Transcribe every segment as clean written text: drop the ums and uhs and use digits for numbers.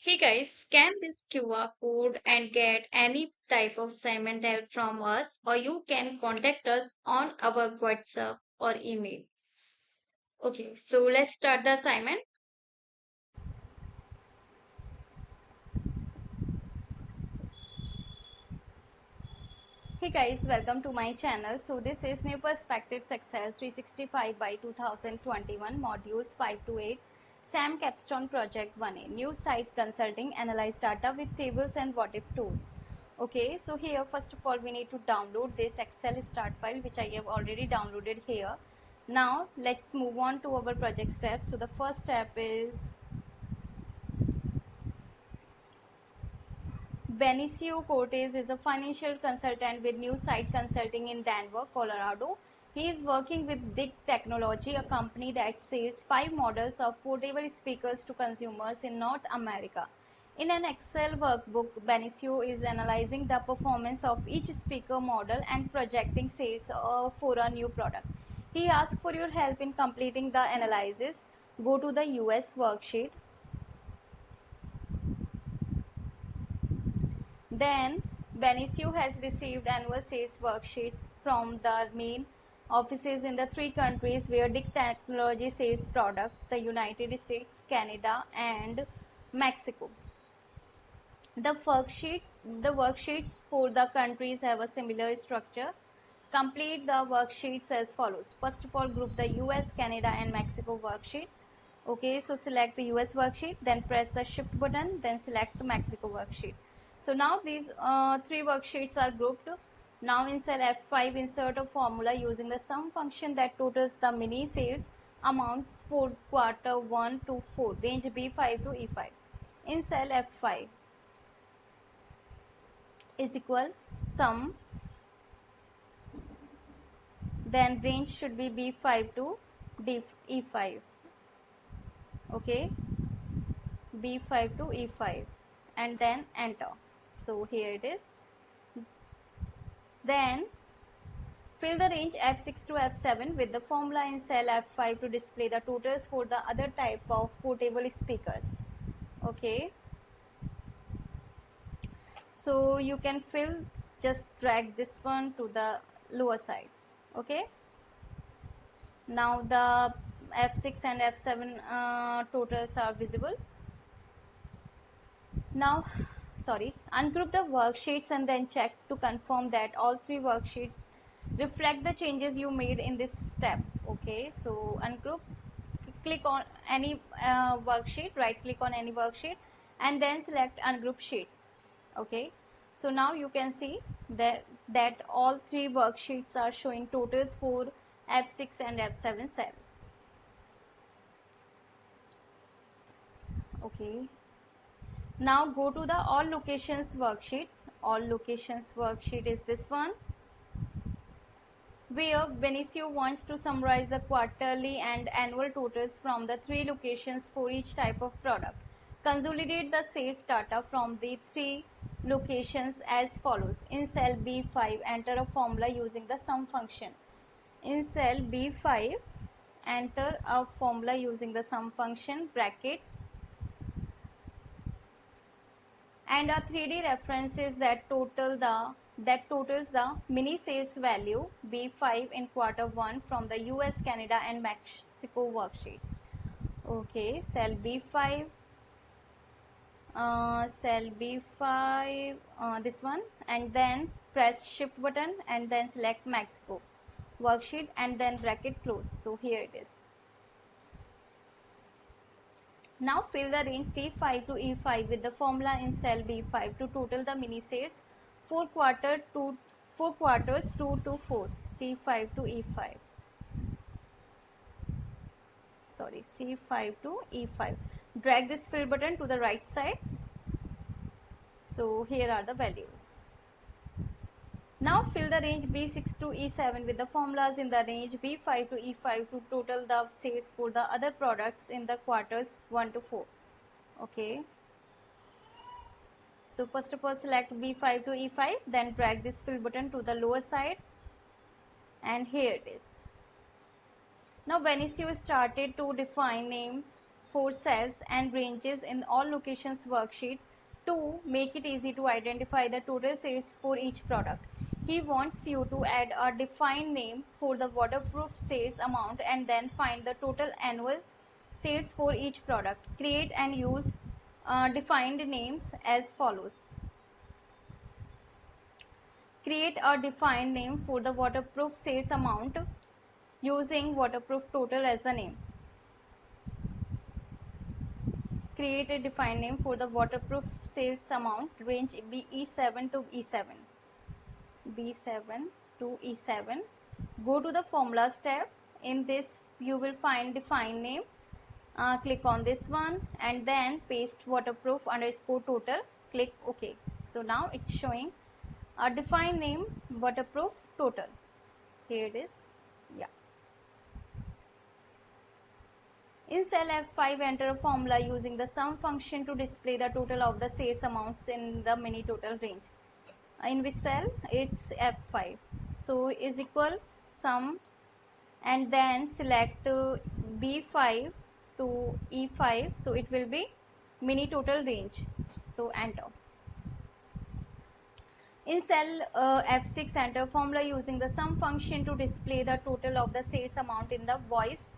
Hey guys, scan this QR code and get any type of assignment help from us, or you can contact us on our WhatsApp or email. Okay, so let's start the assignment. Hey guys, welcome to my channel. So this is New Perspectives Excel 365 by 2021 modules 5 to 8 SAM Capstone Project 1A new site consulting analyze data with tables and what if tools. Okay, so here first of all we need to download this Excel start file which I have already downloaded here. Now let's move on to our project steps. So the first step is Benicio Cortez is a financial consultant with New Site Consulting in Denver, Colorado. He is working with Dig Technology, a company that sells 5 models of portable speakers to consumers in North America. In an Excel workbook, Benicio is analyzing the performance of each speaker model and projecting sales for a new product. He asks for your help in completing the analysis. Go to the US worksheet. Then, Benicio has received annual sales worksheets from the main offices in the 3 countries where Dick Technology sells product, the United States, Canada, and Mexico. The worksheets for the countries have a similar structure. Complete the worksheets as follows. First of all, group the US, Canada, and Mexico worksheet. Okay, so select the US worksheet, then press the shift button, then select the Mexico worksheet. So now these 3 worksheets are grouped. Now in cell F5, insert a formula using the sum function that totals the mini sales amounts for quarter 1 to 4, range B5 to E5. In cell F5 is equal sum, then range should be B5 to E5. Okay, B5 to E5 and then enter. So here it is. Then fill the range F6 to F7 with the formula in cell F5 to display the totals for the other type of portable speakers. Okay, so you can fill, just drag this one to the lower side. Okay, now the F6 and F7 totals are visible. Now, ungroup the worksheets and then check to confirm that all 3 worksheets reflect the changes you made in this step. Okay, so ungroup, click on any worksheet, right click on any worksheet and then select ungroup sheets. Okay, so now you can see that all 3 worksheets are showing totals for F6 and F7 cells. Okay, now go to the all locations worksheet. All locations worksheet is this one, where Benicio wants to summarize the quarterly and annual totals from the 3 locations for each type of product. Consolidate the sales data from the 3 locations as follows. In cell B5, enter a formula using the sum function. In cell B5, enter a formula using the sum function, bracket, and a 3D references that totals the mini sales value B5 in quarter 1 from the US, Canada, and Mexico worksheets. Okay, cell B5, this one, and then press shift button and then select Mexico worksheet and then bracket close. So here it is. Now fill the range C5 to E5 with the formula in cell B5 to total the mini sales for quarters 2 to 4, C5 to E5. Sorry, C5 to E5. Drag this fill button to the right side. So here are the values. Now fill the range B6 to E7 with the formulas in the range B5 to E5 to total the sales for the other products in the quarters 1 to 4. Okay. So first of all select B5 to E5, then drag this fill button to the lower side and here it is. Now Benicio started to define names for cells and ranges in all locations worksheet to make it easy to identify the total sales for each product. He wants you to add a defined name for the waterproof sales amount and then find the total annual sales for each product. Create and use defined names as follows. Create a defined name for the waterproof sales amount using waterproof total as the name. Create a defined name for the waterproof sales amount range E7 to E7. B7 to E7. Go to the formulas tab. In this you will find define name. Click on this one and then paste waterproof underscore total. Click OK. So now it's showing a define name waterproof total. Here it is. Yeah. In cell F5, enter a formula using the sum function to display the total of the sales amounts in the mini total range. In which cell? It's F5. So is equal sum and then select B5 to E5. So it will be mini total range. So enter. In cell F6, enter formula using the sum function to display the total of the sales amount in the voice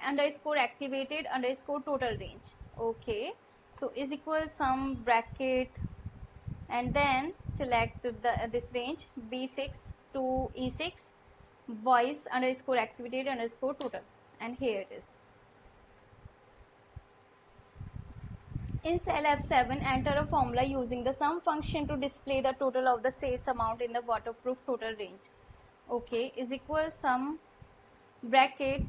underscore activated underscore total range. Okay, so is equal sum bracket and then select this range B6 to E6 voice underscore activated underscore total, and here it is. In cell F7, enter a formula using the sum function to display the total of the sales amount in the waterproof total range. Okay, is equal sum bracket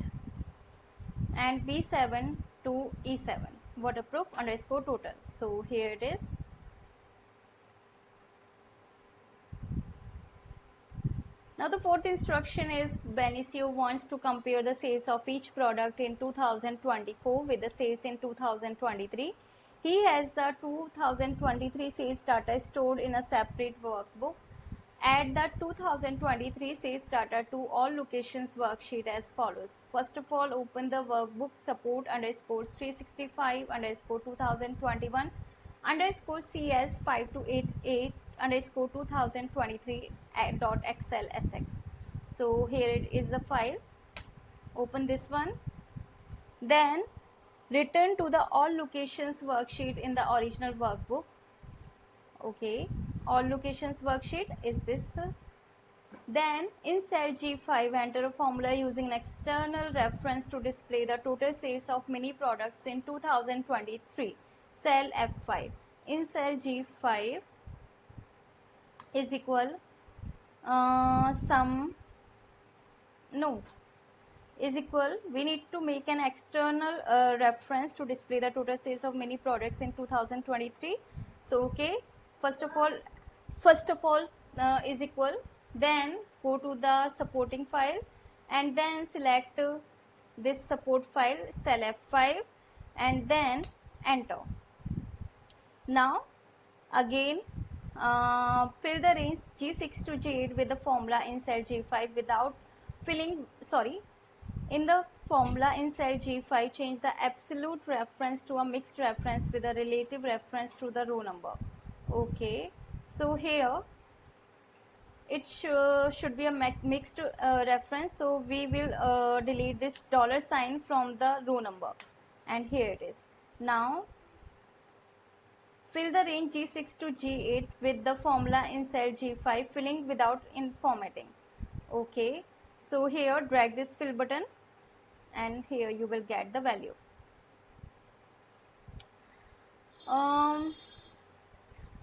and B7 to E7 waterproof underscore total. So here it is. Now the fourth instruction is Benicio wants to compare the sales of each product in 2024 with the sales in 2023. He has the 2023 sales data stored in a separate workbook. Add the 2023 sales data to all locations worksheet as follows. First of all, open the workbook support underscore 365 underscore 2021 underscore CS 5288 underscore 2023 dot XLSX. So here is the file. Open this one. Then return to the all locations worksheet in the original workbook. Okay, all locations worksheet is this. Then in cell G5, enter a formula using an external reference to display the total sales of mini products in 2023. Cell F5. In cell G5 is equal sum, no, is equal, we need to make an external reference to display the total sales of mini products in 2023. So okay, first of all is equal, then go to the supporting file and then select this support file cell F5 and then enter. Now again fill the range G6 to G8 with the formula in cell G5 without filling, in the formula in cell G5 change the absolute reference to a mixed reference with a relative reference to the row number. Okay, so here it should be a mixed reference, so we will delete this dollar sign from the row number, and here it is. Now fill the range G6 to G8 with the formula in cell G5, filling without formatting. Okay, so here drag this fill button and here you will get the value.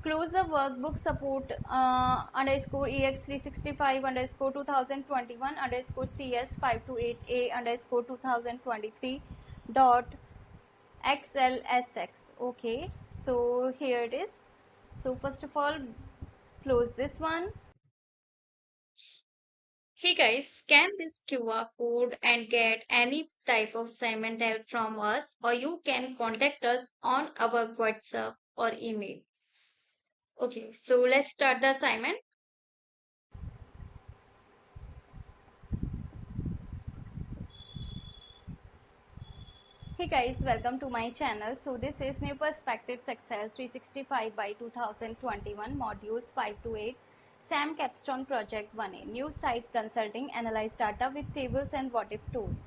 Close the workbook support underscore EX365 underscore 2021 underscore CS 528A underscore 2023 dot XLSX. Okay, so here it is. So first of all, close this one. Hey guys, scan this QR code and get any type of assignment help from us, or you can contact us on our WhatsApp or email. Okay, so let's start the assignment. Hey guys, welcome to my channel. So this is New Perspectives Excel 365 by 2021 modules 5 to 8 SAM Capstone Project 1A new site consulting analyze data with tables and what if tools.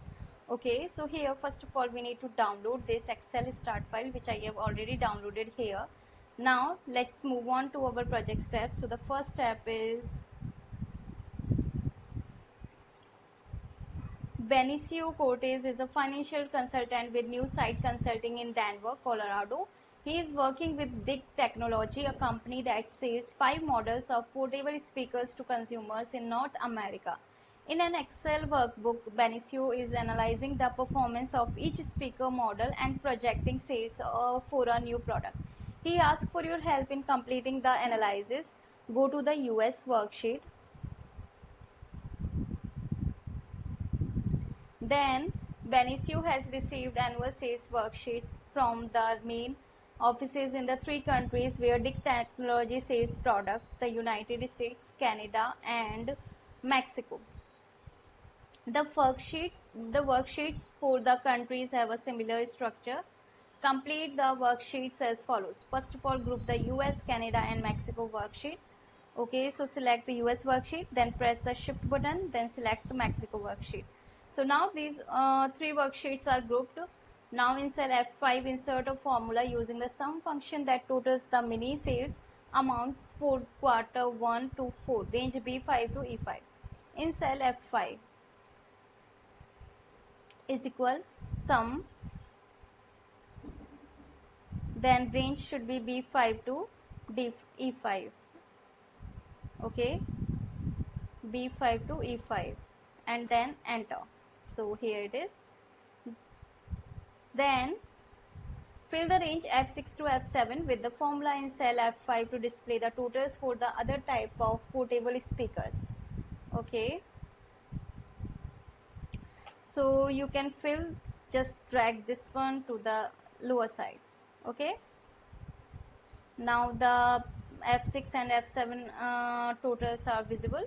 Okay, so here first of all we need to download this Excel start file which I have already downloaded here. Now let's move on to our project steps. So the first step is Benicio Cortez is a financial consultant with New Site Consulting in Denver, Colorado. He is working with Dig Technology, a company that sells 5 models of portable speakers to consumers in North America. In an Excel workbook, Benicio is analyzing the performance of each speaker model and projecting sales for a new product. He asks for your help in completing the analysis. Go to the US worksheet. Then, Benicio has received annual sales worksheets from the main offices in the 3 countries where Dig Technology sells product, the United States, Canada, and Mexico. The worksheets for the countries have a similar structure. Complete the worksheets as follows. First of all, group the US, Canada, and Mexico worksheet. Okay, so select the US worksheet, then press the shift button, then select the Mexico worksheet. So now these 3 worksheets are grouped. Now in cell F5, insert a formula using the sum function that totals the mini sales amounts for quarter 1 to 4, range B5 to E5. In cell F5 is equal sum, then range should be B5 to E5. Okay, B5 to E5, and then enter. So here it is. Then fill the range F6 to F7 with the formula in cell F5 to display the totals for the other type of portable speakers. Okay, so you can fill, just drag this one to the lower side. Okay, now the F6 and F7 totals are visible.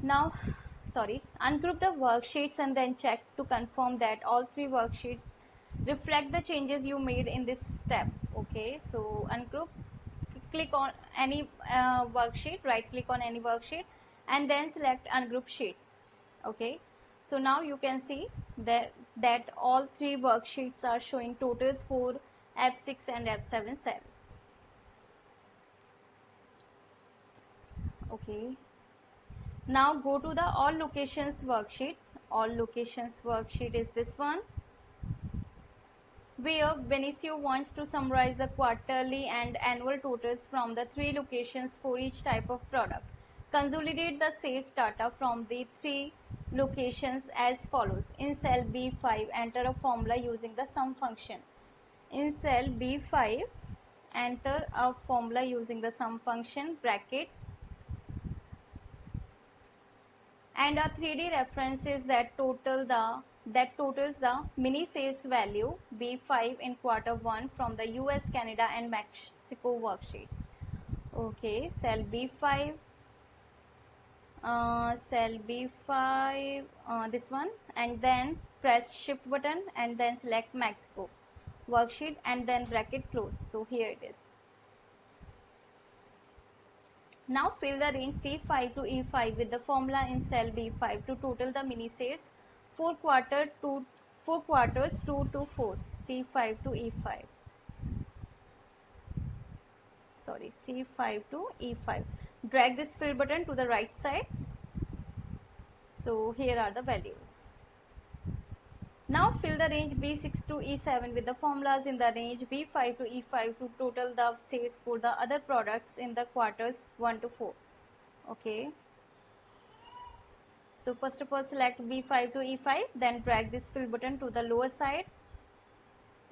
Now ungroup the worksheets and then check to confirm that all 3 worksheets reflect the changes you made in this step. Okay, so ungroup, click on any worksheet, right click on any worksheet and then select ungroup sheets. Okay, so now you can see that all 3 worksheets are showing totals for F6 and F7 cells. Okay, now go to the all locations worksheet. All locations worksheet is this one, where Benicio wants to summarize the quarterly and annual totals from the 3 locations for each type of product. Consolidate the sales data from the 3 locations as follows. In cell B5, enter a formula using the sum function. In cell B5, enter a formula using the sum function, bracket, and a 3D references that totals the mini sales value B5 in quarter 1 from the US, Canada, and Mexico worksheets. Okay, cell B5, this one, and then press shift button and then select Mexico worksheet and then bracket close. So here it is. Now fill the range C5 to E5 with the formula in cell B5 to total the mini sales for quarters 2 to 4, C5 to E5. Sorry, C5 to E5. Drag this fill button to the right side. So here are the values. Now fill the range B6 to E7 with the formulas in the range B5 to E5 to total the sales for the other products in the quarters 1 to 4. Okay. So first of all select B5 to E5, then drag this fill button to the lower side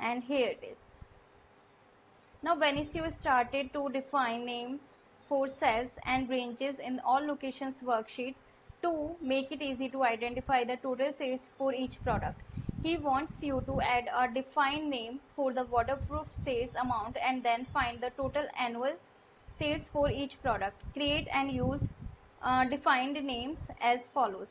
and here it is. Now Benicio started to define names for cells and ranges in all locations worksheet to make it easy to identify the total sales for each product. He wants you to add a defined name for the waterproof sales amount and then find the total annual sales for each product. Create and use defined names as follows.